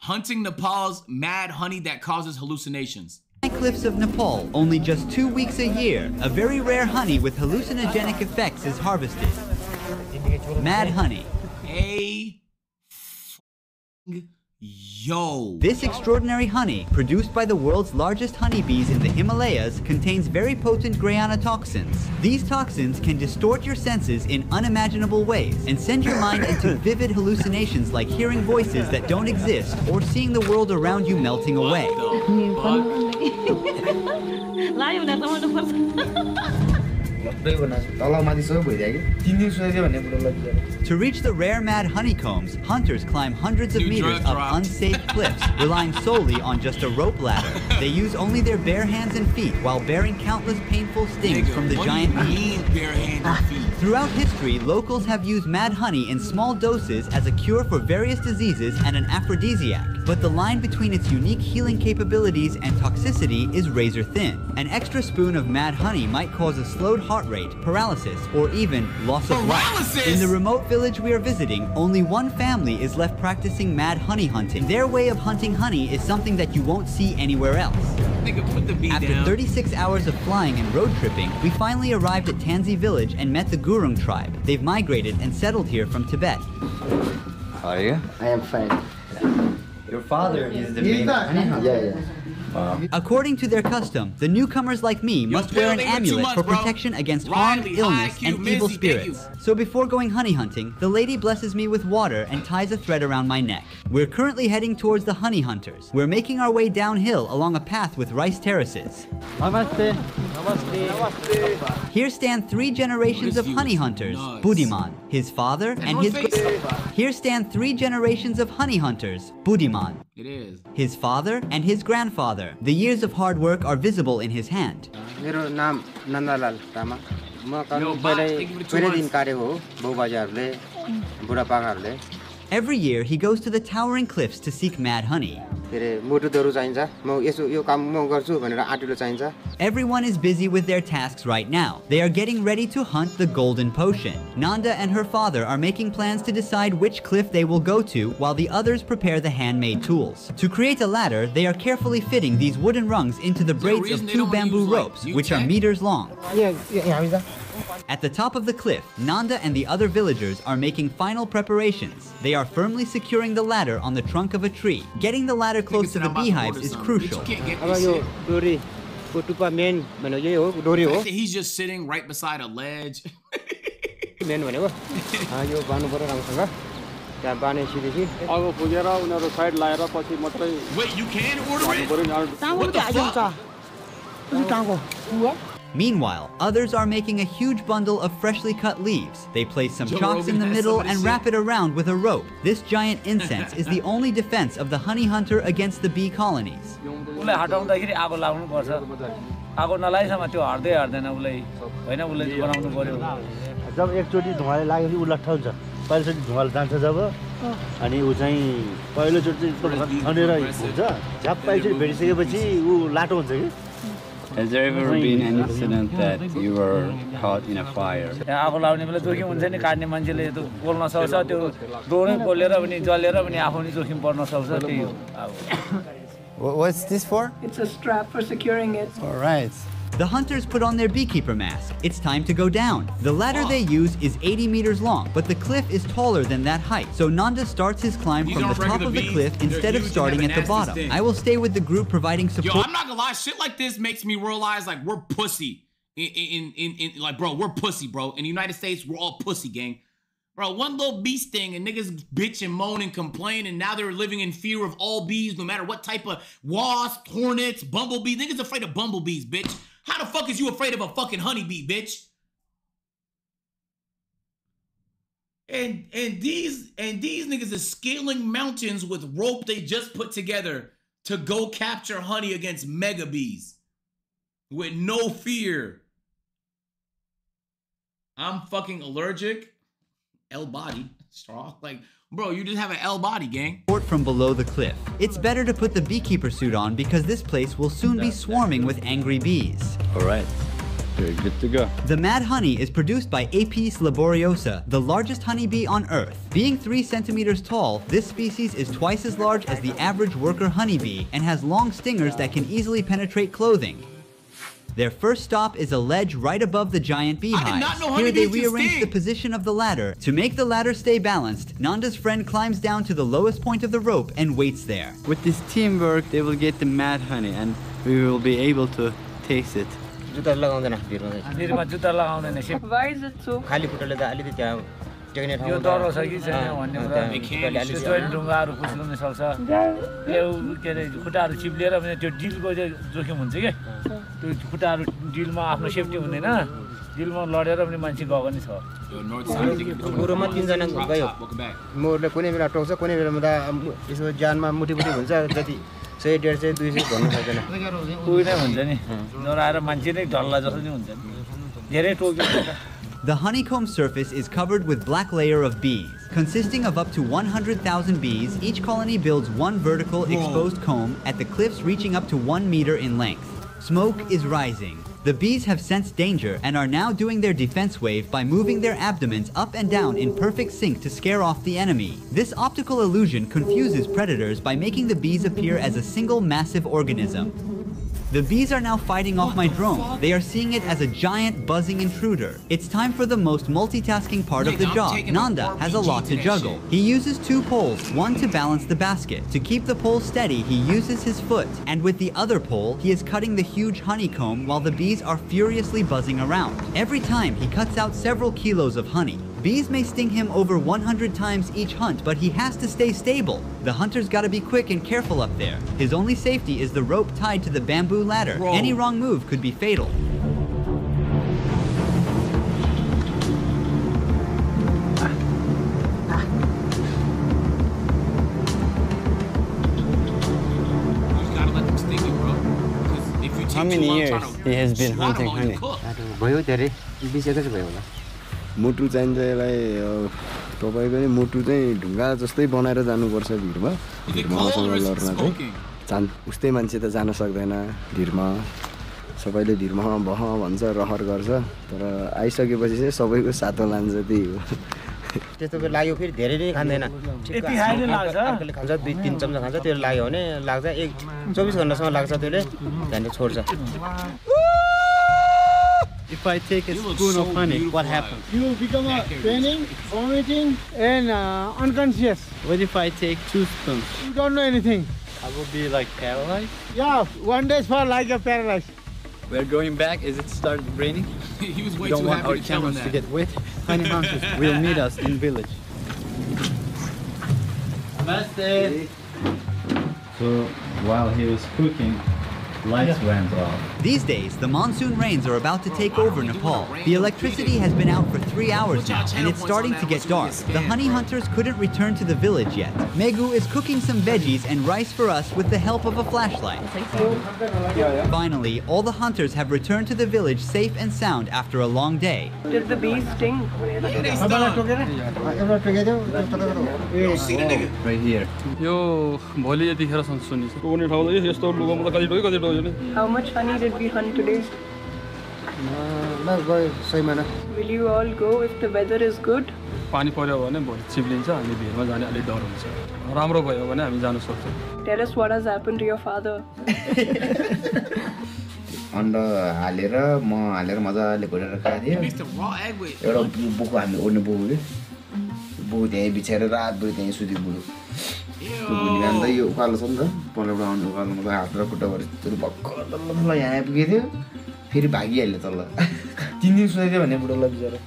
Hunting Nepal's mad honey that causes hallucinations. Cliffs of Nepal, only just 2 weeks a year, a very rare honey with hallucinogenic effects is harvested. Mad honey. Yo. This extraordinary honey, produced by the world's largest honeybees in the Himalayas, contains very potent grayana toxins. These toxins can distort your senses in unimaginable ways and send your mind into vivid hallucinations like hearing voices that don't exist or seeing the world around you melting away. To reach the rare mad honeycombs, hunters climb hundreds of meters up unsafe cliffs, relying solely on just a rope ladder. They use only their bare hands and feet while bearing countless painful stings from the giant bees. Throughout history, locals have used mad honey in small doses as a cure for various diseases and an aphrodisiac. But the line between its unique healing capabilities and toxicity is razor thin. An extra spoon of mad honey might cause a slowed heart rate, paralysis, or even loss of life. In the remote village we are visiting, only one family is left practicing mad honey hunting. Their way of hunting honey is something that you won't see anywhere else. After 36 hours of flying and road tripping, we finally arrived at Tansi village and met the Gurung tribe. They've migrated and settled here from Tibet. How are you? I am fine. Your father is the main honey hunter. Yeah. According to their custom, the newcomers like me must wear an amulet for protection against harm, illness, and evil spirits. So before going honey hunting, the lady blesses me with water and ties a thread around my neck. We're currently heading towards the honey hunters. We're making our way downhill along a path with rice terraces. Namaste. Namaste. Namaste. Here stand 3 generations of honey hunters. Buddhiman, his father, and his... Here stand 3 generations of honey hunters. Buddhiman. It is. His father and his grandfather. The years of hard work are visible in his hand. Every year, he goes to the towering cliffs to seek mad honey. Everyone is busy with their tasks right now. They are getting ready to hunt the golden potion. Nanda and her father are making plans to decide which cliff they will go to while the others prepare the handmade tools. To create a ladder, they are carefully fitting these wooden rungs into the braids of 2 bamboo ropes, which are meters long. At the top of the cliff, Nanda and the other villagers are making final preparations. They are firmly securing the ladder on the trunk of a tree. Getting the ladder close to the beehives is crucial. He's just sitting right beside a ledge. Wait, you can order it? What the fuck? Meanwhile, others are making a huge bundle of freshly cut leaves. They place some chalks in the middle and wrap it around with a rope. This giant incense is the only defense of the honey hunter against the bee colonies. Has there ever been an incident that you were caught in a fire? What's this for? It's a strap for securing it. All right. The hunters put on their beekeeper mask. It's time to go down. The ladder they use is 80 meters long, but the cliff is taller than that height. So Nanda starts his climb from the top of the cliff instead of starting at the bottom. I will stay with the group providing support. Yo, I'm not gonna lie, shit like this makes me realize like we're pussy. Like, bro, we're pussy, bro. In the United States, we're all pussy, gang. Bro, one little bee sting and niggas bitch and moan and complain, and now they're living in fear of all bees, no matter what type of wasp, hornets, bumblebee. Niggas afraid of bumblebees, bitch. How the fuck is you afraid of a fucking honeybee, bitch? And these niggas are scaling mountains with rope they just put together to go capture honey against mega bees with no fear. I'm fucking allergic. L body, strong. Like, bro, you just have an L body, gang. From below the cliff. It's better to put the beekeeper suit on because this place will soon be swarming with angry bees. All right. Okay, good to go. The mad honey is produced by Apis laboriosa, the largest honeybee on Earth. Being 3 centimeters tall, this species is twice as large as the average worker honeybee and has long stingers that can easily penetrate clothing. Their first stop is a ledge right above the giant beehive. Here they rearrange the position of the ladder. To make the ladder stay balanced, Nanda's friend climbs down to the lowest point of the rope and waits there. With this teamwork, they will get the mad honey and we will be able to taste it. Why is it so? यो डर छ कि छैन भन्ने कुरा त्यो joint ढुङ्गाहरू खुस्किन सक्छ यो के अरे खुट्टाहरू चिप्लिएर पनि त्यो डिलको चाहिँ जोखिम हुन्छ के त्यो खुट्टाहरू डिलमा आफ्नो सेफ्टी हुँदैन डिलमा लडेर पनि मान्छे गएको नि छ गुरुमा 3 जना गयो मोरले कुनै बेला टोक्छ कुनै बेला त यसो ज्यानमा मुठीमुठी हुन्छ जति 100 150 200 भन्नु सक्दैन कोही नै हुन्छ नि नराएर मान्छे नै ढल्ला जस्तो नि हुन्छ धेरै Tokyo. The honeycomb surface is covered with black layer of bees. Consisting of up to 100,000 bees, each colony builds one vertical exposed comb at the cliffs reaching up to 1 meter in length. Smoke is rising. The bees have sensed danger and are now doing their defense wave by moving their abdomens up and down in perfect sync to scare off the enemy. This optical illusion confuses predators by making the bees appear as a single massive organism. The bees are now fighting off my drone. They are seeing it as a giant buzzing intruder. It's time for the most multitasking part of the job. Nanda has a lot to juggle. He uses 2 poles, one to balance the basket. To keep the pole steady, he uses his foot. And with the other pole, he is cutting the huge honeycomb while the bees are furiously buzzing around. Every time, he cuts out several kilos of honey. Bees may sting him over 100 times each hunt, but he has to stay stable. The hunter's gotta be quick and careful up there. His only safety is the rope tied to the bamboo ladder. Any wrong move could be fatal. How many years he has been hunting honey? भयो धेरै 20 एकैछ भयो होला मुटु चाहिन्छ यसलाई तपाईको नि मुटु चाहिँ ढुङ्गा जस्तै बनाएर जानुपर्छ भिरमा भिरमासँग लड्न चाहिँ उस्तै मान्छे त जान सक्दैन भिरमा सबैले भिरमामा बह भन्छ रहर गर्छ तर आइसकेपछि चाहिँ सबैको सातो लान्छ त्यही हो त्यस्तो बेला लाग्यो फेरि धेरै नै खाँदैन यति खाइले लाग्छ अर्कोले खान्छ 2-3 चम्चा खान्छ त्यो लाग्यो भने लाग्छ 24 घण्टासम्म लाग्छ त्यसले त्यहाँदेखि छोड्छ. If I take a spoon of honey, what happens? You become a fainting, vomiting, and unconscious. What if I take 2 spoons? You don't know anything. I will be like paralyzed? Yeah, 1 day for like a paralyzed. We're going back. Is it started raining? He was way We don't too want happy our to tell him cameras to that. get wet. Honey hunters will meet us in village. Namaste. So while he was cooking, lights went off. These days, the monsoon rains are about to take over Nepal. The electricity has been out for 3 hours now, and it's starting to get dark. The honey hunters couldn't return to the village yet. Megu is cooking some veggies and rice for us with the help of a flashlight. Finally, all the hunters have returned to the village safe and sound after a long day. Did the bees sting? Right here. How much honey did we hunt today? Will you all go if the weather is good? पानी पर्यो भने भोलि चिप्लिन्छ अनि भिरमा जाने अलि डर हुन्छ राम्रो भयो भने हामी जान सक्छौं. Tell us what has happened to your father. अन्डा हालेर म हालेर मजाले घोडेर खादिए एउटा बुको हामीले ओड्ने बुको के बुको त्यही बिछाएर रातभरि त्यही सुति बुडो त्यो भुनी बिहान त यो उकालो छ नि त पल्लोबाट आउनु उकालोमा त हात र खुट्टा भएर त्यो भर्खर तल्ल यहाँ आइपुगेको थियो फेरि भागिहाल्यो तल्ल 3 दिन सुताइदियो भने बुढोलाई बिचरा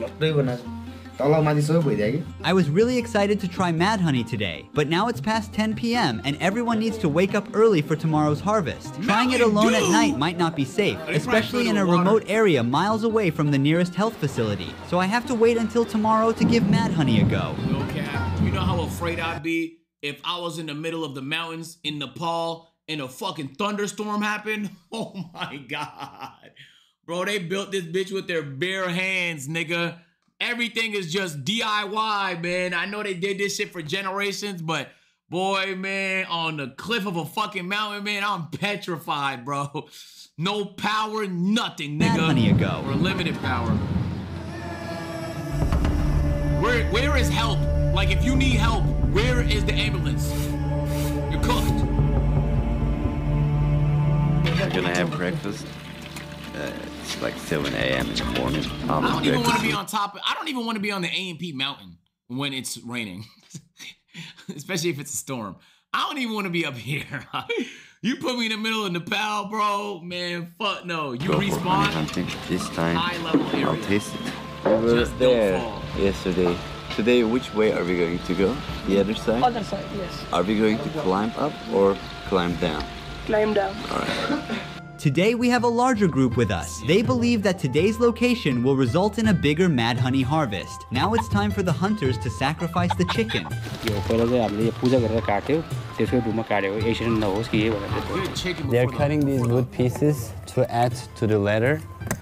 लट्टै बनाएको I was really excited to try mad honey today, but now it's past 10 p.m. and everyone needs to wake up early for tomorrow's harvest. Trying it alone at night might not be safe, especially in a remote area miles away from the nearest health facility. So I have to wait until tomorrow to give mad honey a go. Okay, you know how afraid I'd be if I was in the middle of the mountains in Nepal and a fucking thunderstorm happened? Oh my God. Bro, they built this bitch with their bare hands, nigga. Everything is just DIY, man. I know they did this shit for generations, but Boy, man, on the cliff of a fucking mountain, man, I'm petrified, bro. No power, nothing, nigga. Honey ago. Or limited power. Where is help? Like, if you need help, where is the ambulance? You're cooked. I'm gonna have breakfast. It's like 7 a.m. in the morning. I don't even want to be on top. I don't even want to be on the A&P mountain when it's raining. Especially if it's a storm. I don't even want to be up here. You put me in the middle of Nepal, bro. Man, fuck no. You respawn. This time, high level area. I'll taste it. We were there yesterday. Today, which way are we going to go? The other side? Other side, yes. Are we going to climb up or climb down? Climb down. All right. Today we have a larger group with us. They believe that today's location will result in a bigger mad honey harvest. Now it's time for the hunters to sacrifice the chicken. They're cutting these wood pieces to add to the ladder.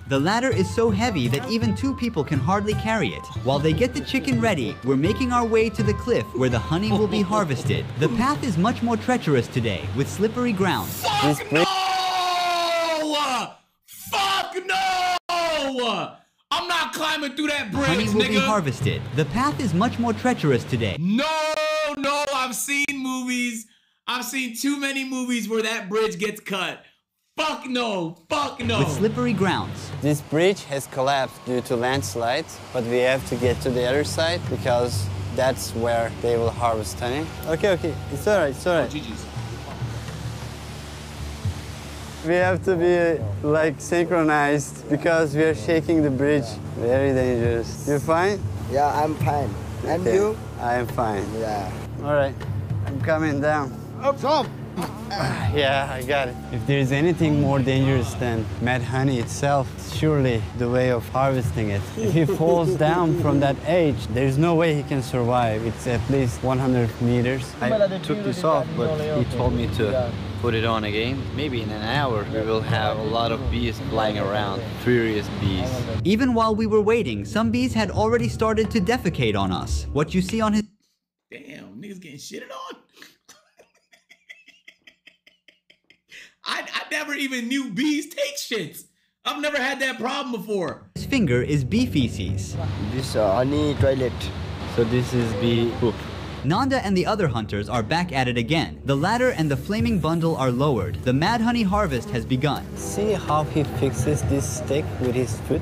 The ladder is so heavy that even 2 people can hardly carry it. While they get the chicken ready, we're making our way to the cliff where the honey will be harvested. The path is much more treacherous today, with slippery ground. Fuck no! I'm not climbing through that bridge, Honey will nigga. be harvested. The path is much more treacherous today. No, I've seen movies. I've seen too many movies where that bridge gets cut. Fuck no. With slippery grounds. This bridge has collapsed due to landslides, but we have to get to the other side because that's where they will harvest honey. Okay, it's all right. Oh, GG's. We have to be like synchronized because we are shaking the bridge. Very dangerous. You fine? Yeah, I'm fine. And you? I am fine. Yeah. All right, I'm coming down. Stop! Yeah, I got it. If there's anything more dangerous than mad honey itself, surely the way of harvesting it. If he falls down from that edge, there's no way he can survive. It's at least 100 meters. I took this off, but he told me to put it on again. Maybe in an hour, we will have a lot of bees flying around, furious bees. Even while we were waiting, some bees had already started to defecate on us. What you see on his... Damn, niggas getting shitted on. I never even knew bees take shits. I've never had that problem before. His finger is bee feces. This honey toilet. So this is bee poop. Nanda and the other hunters are back at it again. The ladder and the flaming bundle are lowered. The mad honey harvest has begun. See how he fixes this stick with his foot?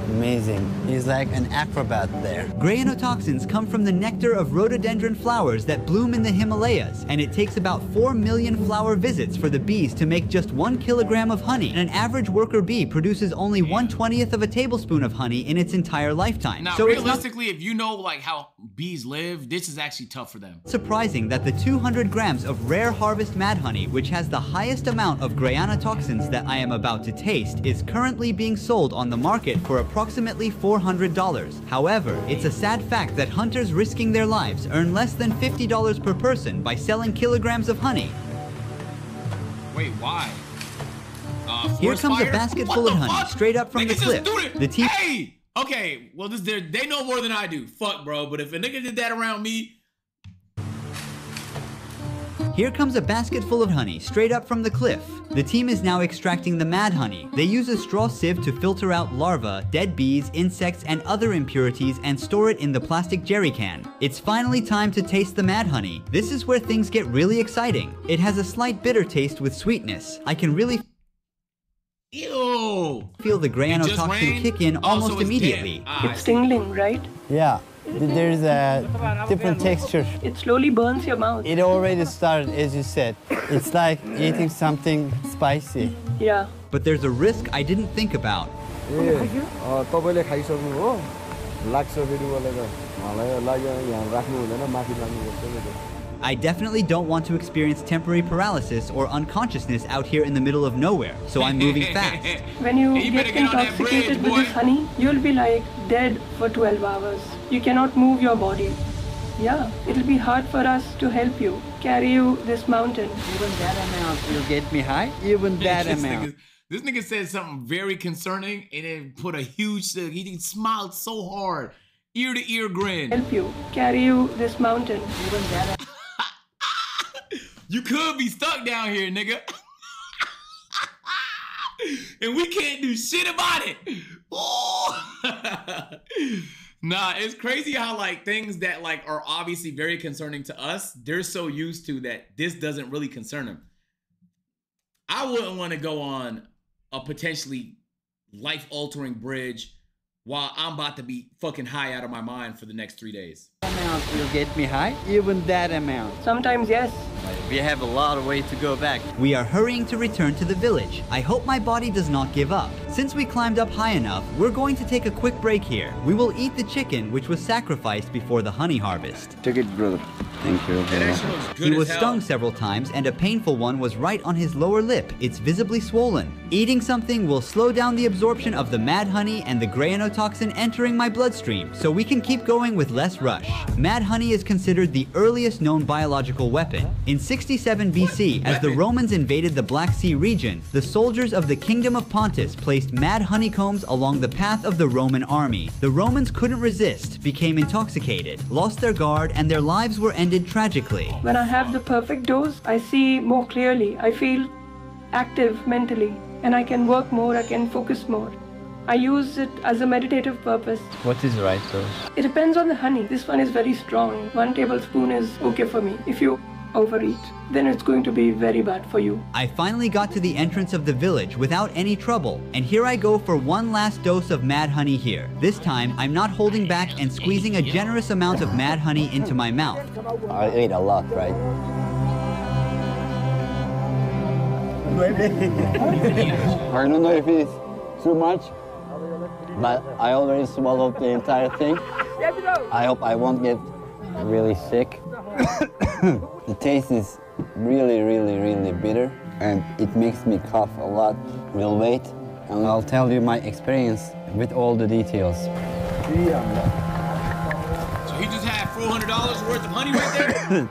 Amazing. He's like an acrobat there. Granotoxins come from the nectar of rhododendron flowers that bloom in the Himalayas, and it takes about 4 million flower visits for the bees to make just 1 kilogram of honey. And an average worker bee produces only 1/20th of a tablespoon of honey in its entire lifetime. Now, so realistically, if you know like how bees live, this is actually tough for them. Surprising that the 200 grams of rare harvest mad honey, which has the highest amount of granotoxins that I am about to taste, is currently being sold on the market for approximately $400. However, it's a sad fact that hunters risking their lives earn less than $50 per person by selling kilograms of honey. Wait, why? Here comes a basket full of honey, straight up from the cliff. The team. Hey! Okay, well, they know more than I do. Fuck, bro. But if a nigga did that around me... Here comes a basket full of honey, straight up from the cliff. The team is now extracting the mad honey. They use a straw sieve to filter out larvae, dead bees, insects, and other impurities and store it in the plastic jerry can. It's finally time to taste the mad honey. This is where things get really exciting. It has a slight bitter taste with sweetness. I can really feel the granotoxin kick in almost immediately. It's tingling, right? Yeah. There's a different texture. It slowly burns your mouth. It already started, as you said. It's like eating something spicy. Yeah. But there's a risk I didn't think about. तपाईँले खाइसक्नु हो लाग्छ फेरि मलाई त मलाई लाग्यो यहाँ राख्नु हुँदैन माथि लानुपर्छ। I definitely don't want to experience temporary paralysis or unconsciousness out here in the middle of nowhere, so I'm moving fast. When you get intoxicated with this honey, you'll be like dead for 12 hours. You cannot move your body. Yeah, it'll be hard for us to help you, carry you this mountain. Even that amount will get me high? Even that amount. This nigga said something very concerning and then put a huge, he smiled so hard. Ear to ear grin. Help you, carry you this mountain. Even that You could be stuck down here, nigga. And we can't do shit about it. Nah, it's crazy how like things that like are obviously very concerning to us, they're so used to that this doesn't really concern them. I wouldn't want to go on a potentially life-altering bridge while I'm about to be fucking high out of my mind for the next 3 days. Amount will get me high? Even that amount? Sometimes, yes. We have a lot of way to go back. We are hurrying to return to the village. I hope my body does not give up. Since we climbed up high enough, we're going to take a quick break here. We will eat the chicken which was sacrificed before the honey harvest. Take it, brother. Thank you. He was stung several times and a painful one was right on his lower lip. It's visibly swollen. Eating something will slow down the absorption of the mad honey and the granotoxin entering my bloodstream, so we can keep going with less rush. Mad honey is considered the earliest known biological weapon. In 67 BC, as the Romans invaded the Black Sea region, the soldiers of the Kingdom of Pontus placed mad honeycombs along the path of the Roman army. The Romans couldn't resist, became intoxicated, lost their guard, and their lives were ended tragically. When I have the perfect dose, I see more clearly. I feel active mentally, and I can work more, I can focus more. I use it as a meditative purpose. What is right dose? It depends on the honey. This one is very strong. 1 tablespoon is okay for me. If you overeat, then it's going to be very bad for you. I finally got to the entrance of the village without any trouble, and here I go for one last dose of mad honey here. This time, I'm not holding back and squeezing a generous amount of mad honey into my mouth. I ate a lot, right? I don't know if it's too much, but I already swallowed the entire thing. I hope I won't get really sick. The taste is really, really, really bitter, and it makes me cough a lot. We'll wait, and I'll tell you my experience with all the details. So he just had $400 worth of honey right there?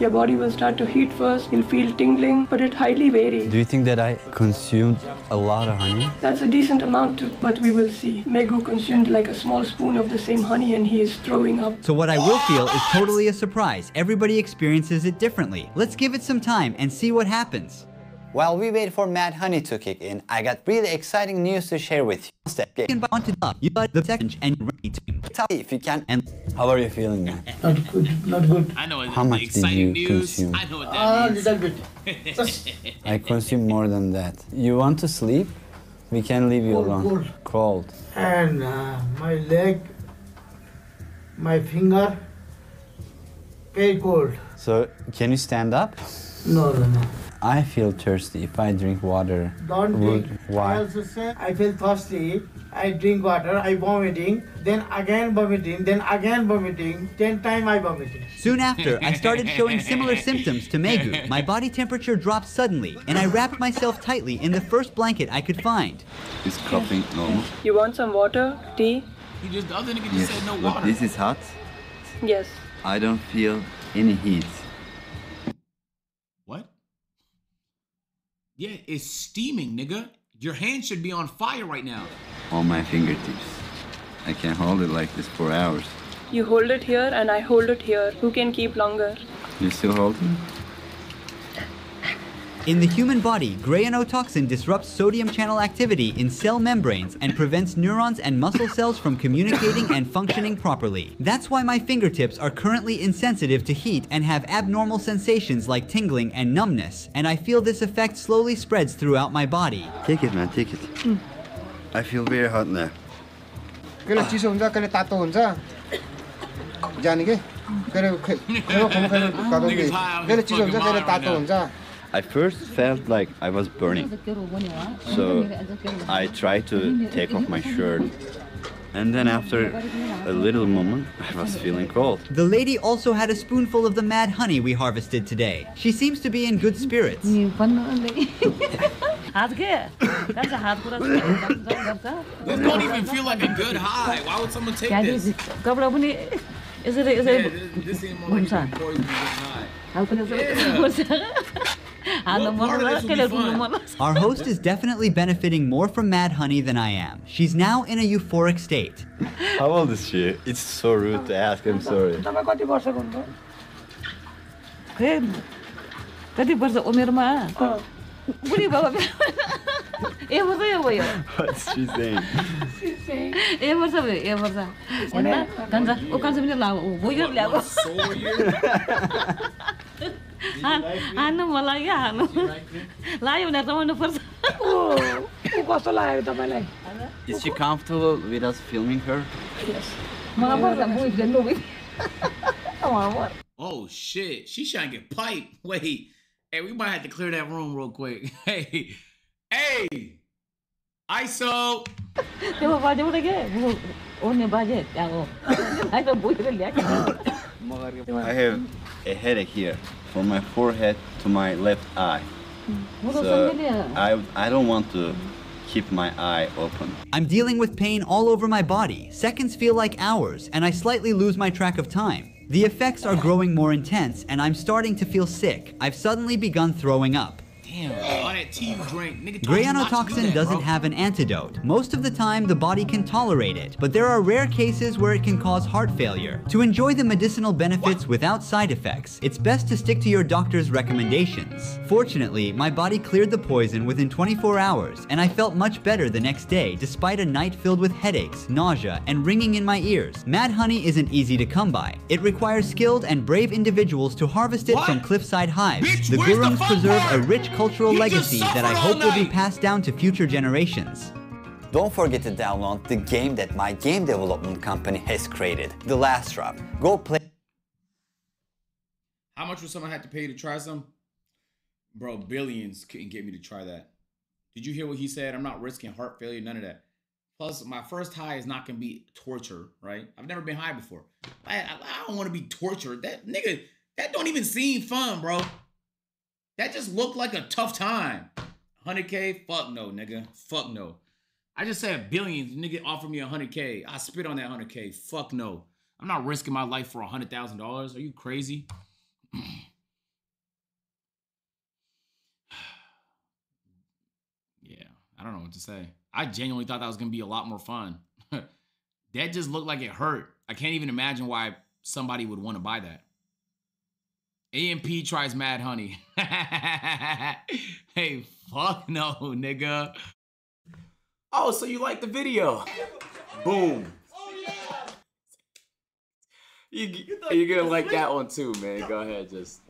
Your body will start to heat first, you'll feel tingling, but it highly varies. Do you think that I consumed a lot of honey? That's a decent amount too, but we will see. Megu consumed like a small spoon of the same honey and he is throwing up. So what I will feel is totally a surprise. Everybody experiences it differently. Let's give it some time and see what happens. While we wait for mad honey to kick in, I got really exciting news to share with you. You got the second and ready to tell me if you can. And how are you feeling now? Not good, not good. I know it. How much did you consume? I know what that means. Little bit. I consume more than that. You want to sleep? We can leave you alone. Cold. And my leg, my finger, very cold. So, can you stand up? No. I feel thirsty. If I drink water, Don't drink. Why? I also say I feel thirsty. I drink water, I vomiting, then again vomiting, then again vomiting, 10 times I vomiting. Soon after, I started showing similar symptoms to Megu. My body temperature dropped suddenly, and I wrapped myself tightly in the first blanket I could find. Is coughing normal? You want some water, tea? The other nigga just said no water. But this is hot. Yes. I don't feel any heat. What? Yeah, it's steaming, nigga. Your hand should be on fire right now. On my fingertips. I can hold it like this for hours. You hold it here and I hold it here. Who can keep longer? You still hold it? In the human body, granotoxin disrupts sodium channel activity in cell membranes and prevents neurons and muscle cells from communicating and functioning properly. That's why my fingertips are currently insensitive to heat and have abnormal sensations like tingling and numbness, and I feel this effect slowly spreads throughout my body. Take it, man, take it. I feel very hot now. कहिले चिसो हुन्छ कहिले तातो हुन्छ जाने के कहिले चिसो हुन्छ कहिले तातो हुन्छ I first felt like I was burning. So I tried to take off my shirt. And then after a little moment, I was feeling cold. The lady also had a spoonful of the mad honey we harvested today. She seems to be in good spirits. This don't even feel like a good high. Why would someone take this? This seems more like a poison high. Our host is definitely benefiting more from mad honey than I am. She's now in a euphoric state. How old is she? It's so rude to ask, I'm sorry. कति वर्ष उमेरमा बुढी बाबा ए वर्ष यो भयो What's she saying? ए वर्ष भयो ए वर्ष भन्छ उकान्छ पनि ला हो यो ल्याएको हान्नु मलाई क्या हान्नु लाग्यो भने रमाउनु पर्छ कस्तो लाग्यो तपाईँलाई Is she comfortable with us filming her? Yes. Oh shit, she's trying to get piped. Wait, hey, we might have to clear that room real quick. Hey, ISO. I have a headache here from my forehead to my left eye. So I don't want to keep my eye open. I'm dealing with pain all over my body. Seconds feel like hours, and I slightly lose my track of time. The effects are growing more intense, and I'm starting to feel sick. I've suddenly begun throwing up. Damn, all that tea you drink. Nigga, Grayanotoxin doesn't have an antidote. Most of the time, the body can tolerate it, but there are rare cases where it can cause heart failure. To enjoy the medicinal benefits without side effects, it's best to stick to your doctor's recommendations. Fortunately, my body cleared the poison within 24 hours, and I felt much better the next day, despite a night filled with headaches, nausea, and ringing in my ears. Mad honey isn't easy to come by. It requires skilled and brave individuals to harvest it from cliffside hives. Bitch, the Gurungs preserve a rich cultural legacy that I hope will be passed down to future generations. Don't forget to download the game that my game development company has created, The Last Drop. Go play. How much would someone have to pay to try some? Bro, billions couldn't get me to try that. Did you hear what he said? I'm not risking heart failure, none of that. Plus, my first high is not gonna be torture, right? I've never been high before. I don't want to be tortured. That nigga, that don't even seem fun, bro. That just looked like a tough time. 100K? Fuck no, nigga. Fuck no. I just said billions. Nigga offered me 100K. I spit on that 100K. Fuck no. I'm not risking my life for $100,000. Are you crazy? Yeah, I don't know what to say. I genuinely thought that was going to be a lot more fun. That just looked like it hurt. I can't even imagine why somebody would want to buy that. AMP tries Mad Honey. Hey, fuck no, nigga. Oh, so you like the video? Boom. You're gonna like that one too, man. Go ahead, just.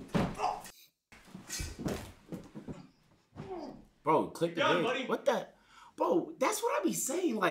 Bro, click the video. What the? Bro, that's what I be saying. Like.